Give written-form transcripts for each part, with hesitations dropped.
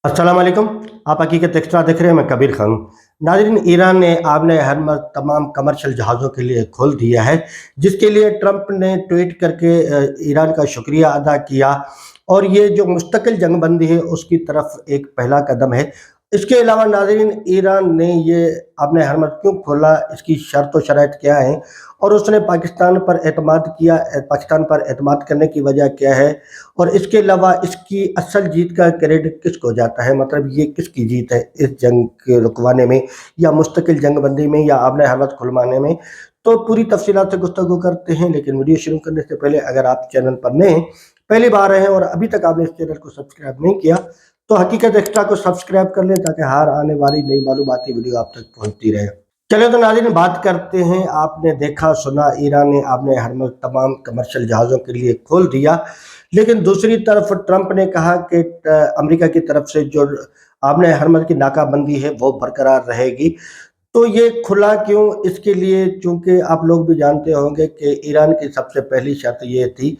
अस्सलाम वालेकुम। आप हकीकत एक्स्ट्रा देख रहे हैं, मैं कबीर खान। नाज़रीन, ईरान ने आबने हरमज़ तमाम कमर्शियल जहाज़ों के लिए खोल दिया है, जिसके लिए ट्रंप ने ट्वीट करके ईरान का शुक्रिया अदा किया और ये जो मुस्तकिल जंगबंदी है उसकी तरफ एक पहला कदम है। इसके अलावा नाज़रीन, ईरान ने ये आबने हरमज़ क्यों खोला, इसकी शर्त व शराइत क्या हैं और उसने पाकिस्तान पर एतमाद किया, पाकिस्तान पर एतमाद करने की वजह क्या है और इसके अलावा इसकी असल जीत का क्रेडिट किसको जाता है, मतलब ये किसकी जीत है इस जंग के रुकवाने में या मुस्तकिल जंगबंदी में या आबने हरमज़ खुलवाने में। तो पूरी तफसीलात से गुफ्तगू करते हैं, लेकिन वीडियो शुरू करने से पहले अगर आप चैनल पर नए हैं, पहली बार आए हैं और अभी तक आपने इस चैनल को सब्सक्राइब नहीं किया तो हकीकत एक्स्ट्रा को सब्सक्राइब कर लें ताकि हर आने वाली नई मालूमाती वीडियो आप तक पहुंचती रहे। चलिए तो नाज़रीन, बात करते हैं। आपने देखा सुना, ईरान ने आबने हरमज़ तमाम कमर्शियल जहाज़ों के लिए खोल दिया, लेकिन दूसरी तरफ ट्रंप ने कहा कि अमेरिका की तरफ से जो आबने हरमज़ की नाकाबंदी है वो बरकरार रहेगी। तो ये खुला क्यों? इसके लिए चूँकि आप लोग भी जानते होंगे कि ईरान की सबसे पहली शर्त ये थी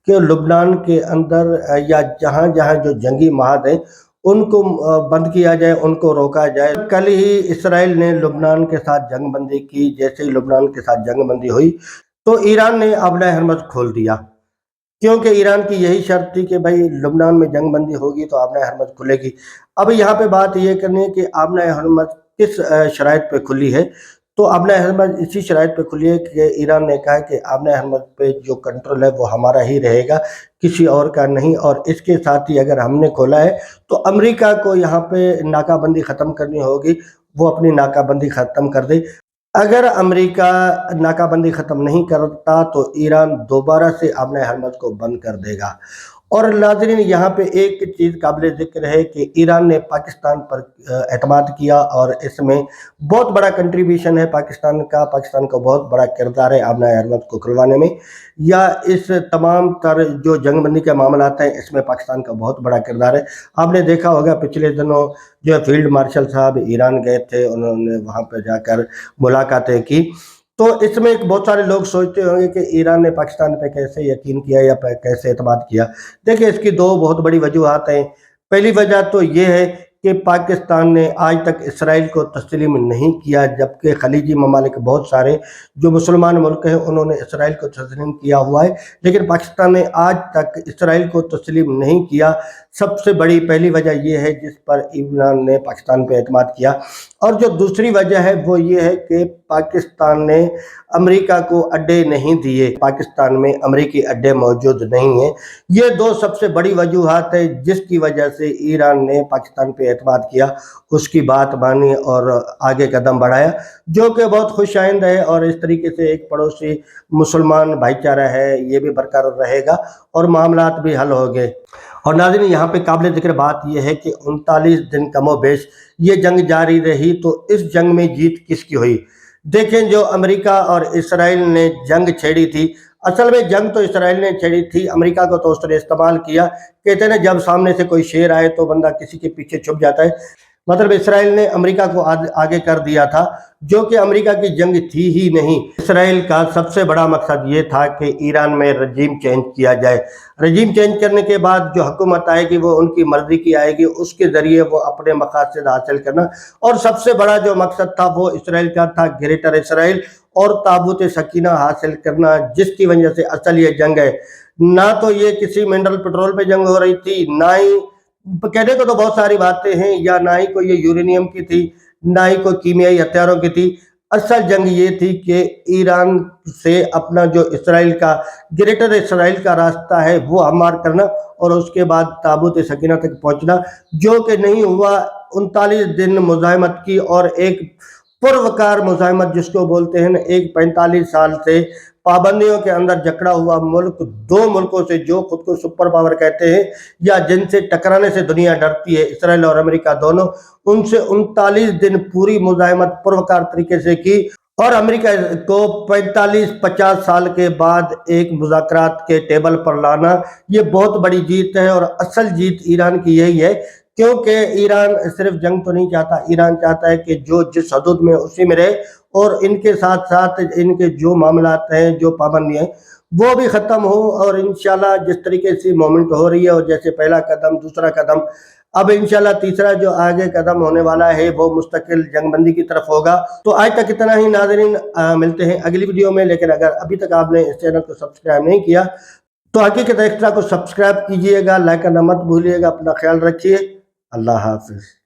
कि लुबनान के अंदर या जहाँ-जहाँ जो जंगी महाद हैं उनको बंद किया जाए, उनको रोका जाए। कल ही इसराइल ने लुबनान के साथ जंगबंदी की। जैसे ही लुबनान के साथ जंगबंदी हुई तो ईरान ने आबने हरमज़ खोल दिया, क्योंकि ईरान की यही शर्त थी कि भाई लुबनान में जंगबंदी होगी तो आबने हरमज़ खुलेगी। अब यहाँ पे बात ये करनी है कि आबने हरमज़ किस शराइत पे खुली है। तो आबने हरमज़ इसी शराइत पे खुली है कि ईरान ने कहा है कि आबने हरमज़ पे जो कंट्रोल है वो हमारा ही रहेगा, किसी और का नहीं। और इसके साथ ही अगर हमने खोला है तो अमेरिका को यहाँ पे नाकाबंदी ख़त्म करनी होगी, वो अपनी नाकाबंदी ख़त्म कर दे। अगर अमेरिका नाकाबंदी ख़त्म नहीं करता तो ईरान दोबारा से आबने हरमज़ को बंद कर देगा। और नाज़रीन, यहाँ पे एक चीज़ काबिल ज़िक्र है कि ईरान ने पाकिस्तान पर एतमाद किया और इसमें बहुत बड़ा कंट्रीब्यूशन है पाकिस्तान का। पाकिस्तान का बहुत बड़ा किरदार है आबने हरमज़ को खुलवाने में, या इस तमाम तर जो जंगबंदी के मामलात हैं इसमें पाकिस्तान का बहुत बड़ा किरदार है। आपने देखा होगा पिछले दिनों जो है फील्ड मार्शल साहब ईरान गए थे, उन्होंने वहाँ पर जाकर मुलाकातें की। तो इसमें एक बहुत सारे लोग सोचते होंगे कि ईरान ने पाकिस्तान पे कैसे यकीन किया या कैसे एतमाद किया। देखिए, इसकी दो बहुत बड़ी वजूहात हैं। पहली वजह तो ये है कि पाकिस्तान ने आज तक इसराइल को तस्लीम नहीं किया, जबकि खलीजी ममालिक बहुत सारे जो मुसलमान मुल्क हैं उन्होंने इसराइल को तस्लीम किया हुआ है, लेकिन पाकिस्तान ने आज तक इसराइल को तस्लीम नहीं किया। सबसे बड़ी पहली वजह ये है जिस पर ईरान ने पाकिस्तान पे एतमाद किया। और जो दूसरी वजह है वो ये है कि पाकिस्तान ने अमेरिका को अड्डे नहीं दिए, पाकिस्तान में अमेरिकी अड्डे मौजूद नहीं हैं। ये दो सबसे बड़ी वजूहात है जिसकी वजह से ईरान ने पाकिस्तान पे एतमाद किया, उसकी बात मानी और आगे कदम बढ़ाया, जो कि बहुत खुश आइंद है। और इस तरीके से एक पड़ोसी मुसलमान भाईचारा है ये भी बरकरार रहेगा और मामलात भी हल हो गए। और नाज़रीन, यहाँ पे काबिल ज़िक्र बात यह है कि 39 दिन कमोबेश ये जंग जारी रही, तो इस जंग में जीत किसकी हुई? देखें, जो अमेरिका और इसराइल ने जंग छेड़ी थी, असल में जंग तो इसराइल ने छेड़ी थी, अमेरिका को तो उसने इस्तेमाल किया। कहते हैं ना, जब सामने से कोई शेर आए तो बंदा किसी के पीछे छुप जाता है। मतलब इसराइल ने अमेरिका को आगे कर दिया था, जो कि अमेरिका की जंग थी ही नहीं। इसराइल का सबसे बड़ा मकसद ये था कि ईरान में रजीम चेंज किया जाए। रजीम चेंज करने के बाद जो हुकूमत आएगी वो उनकी मर्जी की आएगी, उसके ज़रिए वो अपने मकासद हासिल करना। और सबसे बड़ा जो मकसद था वो इसराइल का था, ग्रेटर इसराइल और ताबूत सकीना हासिल करना, जिसकी वजह से असल ये जंग है। ना तो ये किसी मिनरल पेट्रोल पे जंग हो रही थी, ना ही कहने को तो बहुत सारी बातें हैं, या ना ही कोई ये यूरेनियम की थी, ना ही कोई कीमियाई हथियारों की थी। असल जंग ये थी कि ईरान से अपना जो इसराइल का ग्रेटर इसराइल का रास्ता है वो हमार करना और उसके बाद ताबूत सकीना तक पहुंचना, जो कि नहीं हुआ। 39 दिन मुज़ाहमत की और एक पुरवकार मुज़ाहमत जिसको बोलते हैं ना, एक 45 साल से पाबंदियों के अंदर जकड़ा हुआ मुल्क, दो मुल्कों से जो खुद को सुपर पावर कहते हैं या जिनसे टकराने से दुनिया डरती है, इसराइल और अमेरिका दोनों, उनसे 39 दिन पूरी मुज़ाहमत पुरवकार तरीके से की। और अमेरिका को 45-50 साल के बाद एक मुज़ाकरात के टेबल पर लाना, ये बहुत बड़ी जीत है। और असल जीत ईरान की यही है, क्योंकि ईरान सिर्फ जंग तो नहीं चाहता, ईरान चाहता है कि जो जिस हदूद में उसी में रहे और इनके साथ साथ इनके जो मामलात हैं, जो पाबंदियाँ हैं, वो भी ख़त्म हो। और इंशाल्लाह जिस तरीके से मूवमेंट हो रही है और जैसे पहला कदम, दूसरा कदम, اب انشاءاللہ تیسرا جو آگے قدم ہونے والا ہے وہ مستقل جنگ بندی کی طرف ہوگا۔ تو آج تک اتنا ہی ناظرین، ملتے ہیں اگلی ویڈیو میں، لیکن اگر ابھی تک آپ نے اس چینل کو سبسکرائب نہیں کیا تو حقیقت ایکسٹرا کو سبسکرائب کیجئے گا، لائک کرنا مت بھولیے گا۔ اپنا خیال رکھیے، اللہ حافظ۔